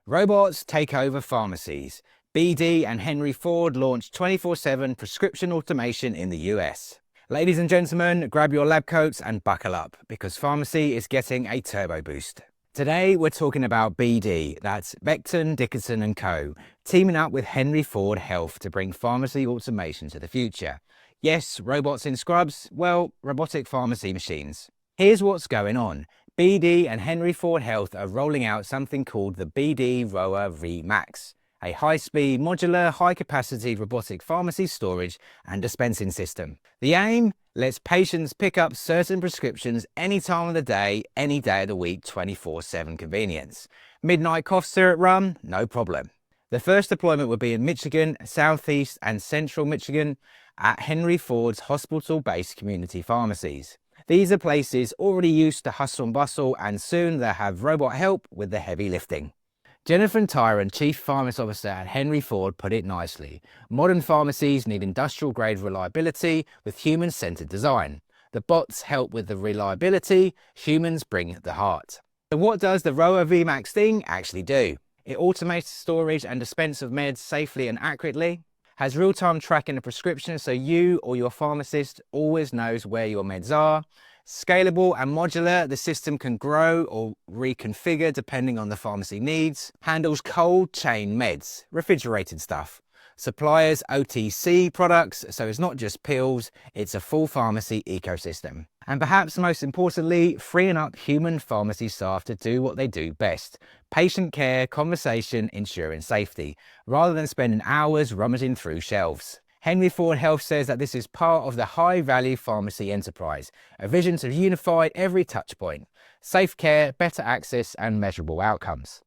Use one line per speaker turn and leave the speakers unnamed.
Robots take over pharmacies. BD and Henry Ford launched 24/7 prescription automation in the US. Ladies and gentlemen, grab your lab coats and buckle up, because pharmacy is getting a turbo boost. Today we're talking about BD, that's Becton, Dickinson and Co, teaming up with Henry Ford Health to bring pharmacy automation to the future. Yes, robots in scrubs, well, robotic pharmacy machines. Here's what's going on. BD and Henry Ford Health are rolling out something called the BD Rowa Vmax, a high-speed, modular, high-capacity robotic pharmacy storage and dispensing system. The aim? Lets patients pick up certain prescriptions any time of the day, any day of the week, 24/7 convenience. Midnight cough syrup run? No problem. The first deployment will be in Michigan, Southeast and Central Michigan at Henry Ford's hospital-based community pharmacies. These are places already used to hustle and bustle, and soon they'll have robot help with the heavy lifting. Jennifer Tyron, Chief Pharmacist Officer at Henry Ford, put it nicely. Modern pharmacies need industrial-grade reliability with human-centered design. The bots help with the reliability, humans bring the heart. So what does the Rowa Vmax thing actually do? It automates storage and dispense of meds safely and accurately, has real-time tracking of prescriptions so you or your pharmacist always knows where your meds are. Scalable and modular, the system can grow or reconfigure depending on the pharmacy needs. Handles cold chain meds, refrigerated stuff. Suppliers OTC products, so it's not just pills, it's a full pharmacy ecosystem. And perhaps most importantly, freeing up human pharmacy staff to do what they do best. Patient care, conversation, ensuring safety, rather than spending hours rummaging through shelves. Henry Ford Health says that this is part of the high-value pharmacy enterprise, a vision to unify every touchpoint, safe care, better access and measurable outcomes.